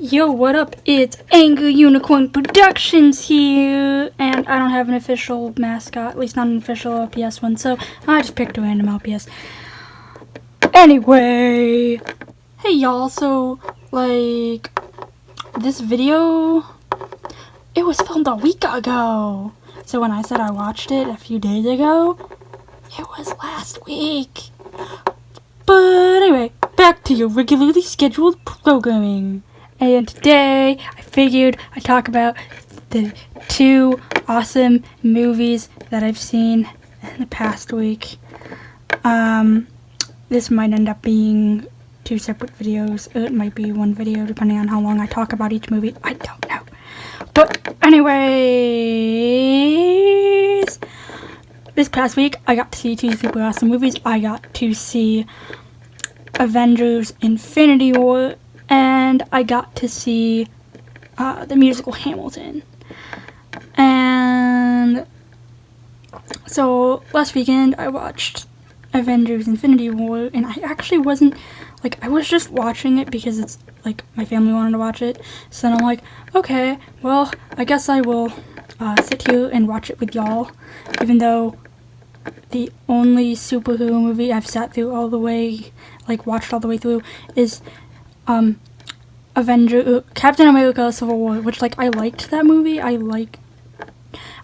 Yo, what up? It's Angry Unicorn Productions here, and I don't have an official mascot, at least not an official LPS one, so I just picked a random LPS. Anyway, hey y'all, so, this video, it was filmed a week ago. So when I said I watched it a few days ago, it was last week. But anyway, back to your regularly scheduled programming. And today, I figured I'd talk about the 2 awesome movies that I've seen in the past week. This might end up being 2 separate videos. It might be 1 video, depending on how long I talk about each movie. I don't know. But anyways, this past week, I got to see 2 super awesome movies. I got to see Avengers Infinity War, and I got to see the musical Hamilton. And so last weekend I watched Avengers Infinity War, and I actually wasn't, I was just watching it because it's, my family wanted to watch it. So then I'm like, okay, well, I guess I will sit here and watch it with y'all, even though the only superhero movie I've sat through all the way, watched all the way through, is Captain America Civil War, which, I liked that movie. I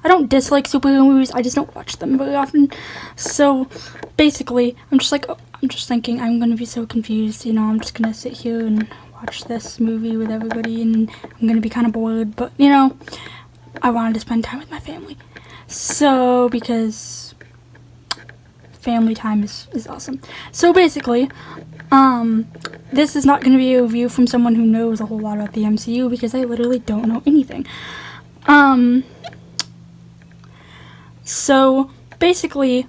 don't dislike superhero movies, I just don't watch them very often. So, basically, I'm just thinking, I'm gonna be so confused, I'm just gonna sit here and watch this movie with everybody, and I'm gonna be kind of bored, but, I wanted to spend time with my family. So, because family time is awesome. So, basically, this is not going to be a review from someone who knows a whole lot about the MCU, because I literally don't know anything. So, basically,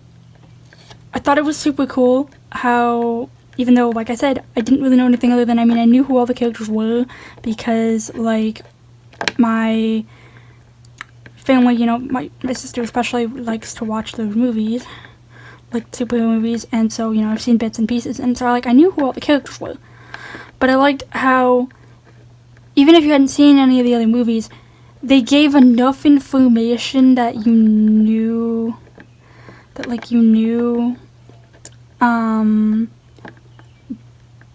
I thought it was super cool how, even though, like I said, I didn't really know anything other than, I knew who all the characters were, because, my family, my sister especially likes to watch those movies, superhero movies, and so, I've seen bits and pieces, and so, I knew who all the characters were. But I liked how, even if you hadn't seen any of the other movies, they gave enough information that you knew,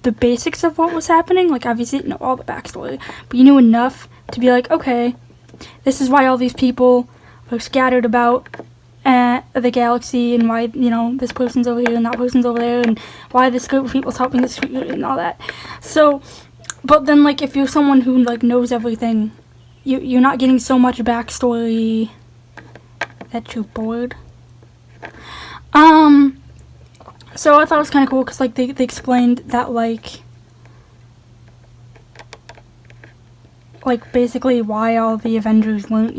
the basics of what was happening. Obviously, you didn't know all the backstory, but you knew enough to be okay, this is why all these people are scattered about the galaxy, and why, this person's over here and that person's over there, and why this group of people's helping this group and all that. So, but then, if you're someone who, knows everything, you're not getting so much backstory that you're bored. So I thought it was kind of cool, because, they explained that, basically why all the Avengers weren't,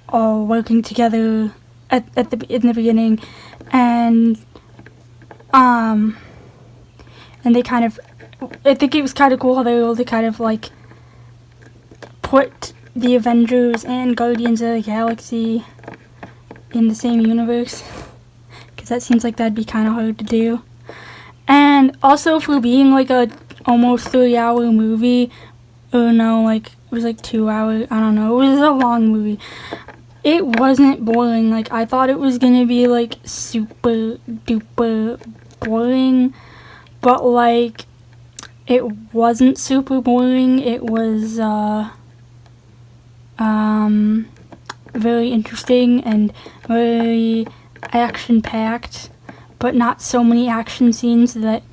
all working together in the beginning, and they kind of, I think it was kind of cool how they were able to kind of, put the Avengers and Guardians of the Galaxy in the same universe, because that seems like that'd be kind of hard to do. And also, for being, a almost 3-hour movie, or no, it was 2 hours, I don't know, it was a long movie. It wasn't boring. I thought it was gonna be, super duper boring, but, it wasn't super boring. It was, very interesting and very action-packed, but not so many action scenes that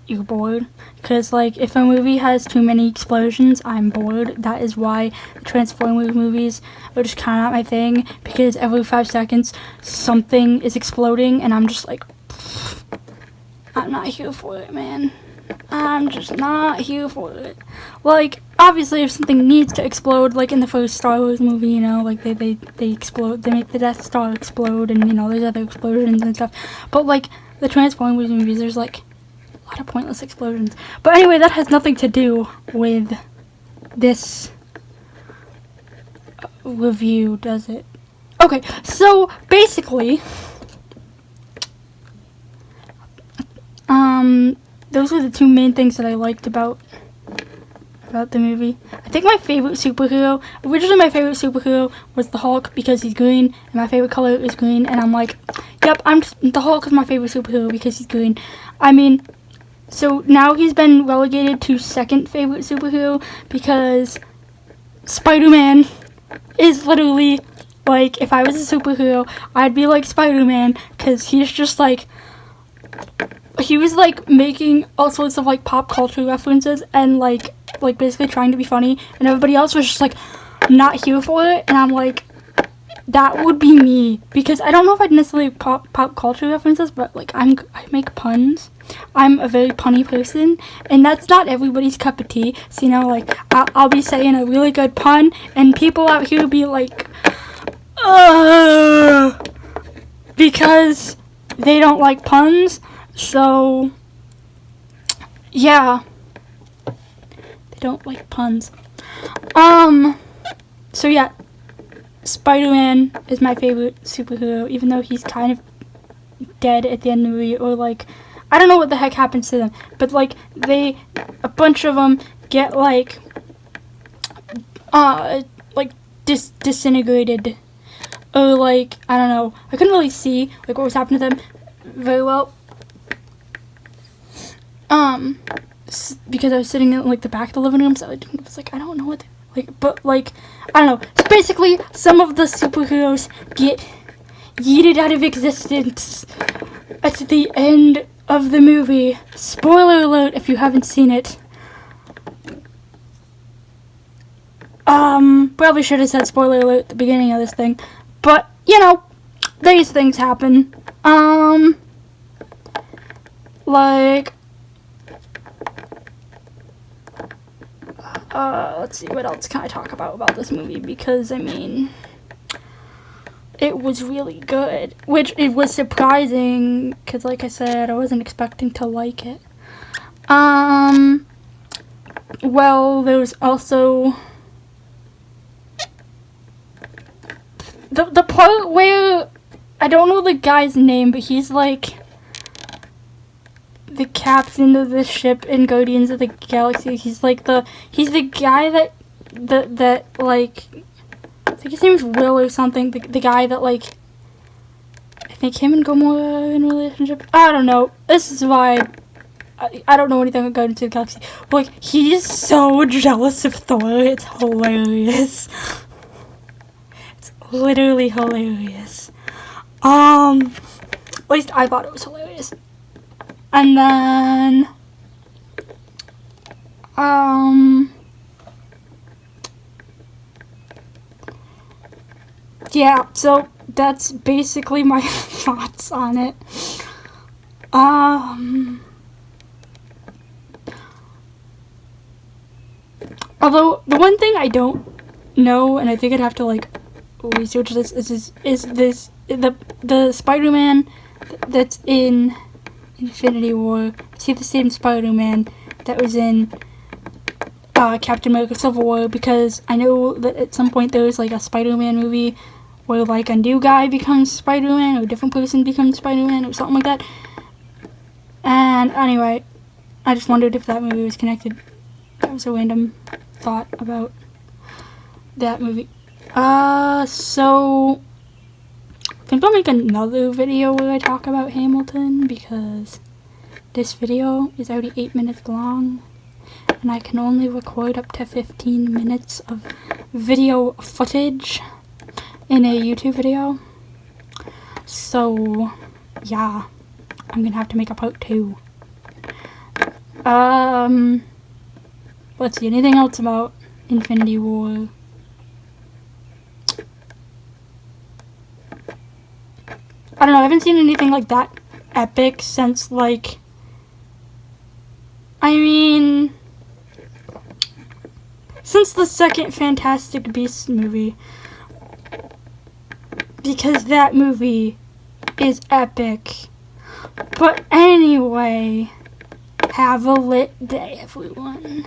you're bored. Because, if a movie has too many explosions, I'm bored. That is why the Transformers movies are just kind of not my thing, because every 5 seconds, something is exploding, and I'm just I'm not here for it, man. I'm just not here for it. Obviously, if something needs to explode, in the first Star Wars movie, they explode, they make the Death Star explode, and, there's other explosions and stuff. But, the Transformers movies, there's, a lot of pointless explosions. But anyway, that has nothing to do with this review, does it? Okay, so basically, those are the 2 main things that I liked about about the movie. I think my favorite superhero, originally my favorite superhero was the Hulk because he's green, and my favorite color is green, and I'm like, yep, the Hulk is my favorite superhero because he's green. I mean, so now he's been relegated to second favorite superhero because Spider-Man is literally, like, if I was a superhero, I'd be like Spider-Man, because he's just like, he was like making all sorts of like pop culture references and like basically trying to be funny, and everybody else was just like not here for it, and I'm like, that would be me, because I don't know if I'd necessarily pop culture references, but like I make puns. I'm a very punny person, and that's not everybody's cup of tea. So, you know, like I'll be saying a really good pun, and people out here be like, ugh, because they don't like puns. So, yeah, they don't like puns. So yeah, Spider-Man is my favorite superhero, even though he's kind of dead at the end of the movie, or like, I don't know what the heck happens to them, but like, a bunch of them get like disintegrated, or like, I don't know, I couldn't really see like what was happening to them very well. Because I was sitting in like the back of the living room, so it was like, I don't know what, but like, I don't know. So basically, some of the superheroes get yeeted out of existence at the end of the movie. Spoiler alert if you haven't seen it. Probably should have said spoiler alert at the beginning of this thing, but you know, these things happen. Like, let's see, what else can I talk about this movie, because, I mean, it was really good, which it was surprising, because, like I said, I wasn't expecting to like it. Well, there's also the part where, I don't know the guy's name, but he's, like, the captain of the ship in Guardians of the Galaxy. He's the guy that like, I think his name's Will or something. The guy that like, I think him and Gamora are in a relationship. I don't know. This is why I don't know anything about Guardians of the Galaxy. But like, he's so jealous of Thor. It's hilarious. It's literally hilarious. At least I thought it was hilarious. And then, yeah, so that's basically my thoughts on it. Although, the one thing I don't know, and I think I'd have to, like, research this, is the Spider-Man that's in Infinity War, is he the same Spider-Man that was in Captain America Civil War? Because I know that at some point there was like a Spider-Man movie where like a new guy becomes Spider-Man, or a different person becomes Spider-Man, or something like that. And anyway, I just wondered if that movie was connected. That was a random thought about that movie. So I think I'll make another video where I talk about Hamilton, because this video is already 8 minutes long, and I can only record up to 15 minutes of video footage in a YouTube video. So, yeah, I'm gonna have to make a part 2. Let's see, anything else about Infinity War? I don't know, I haven't seen anything like that epic since, like, I mean, since the second Fantastic Beasts movie, because that movie is epic. But anyway, have a lit day, everyone.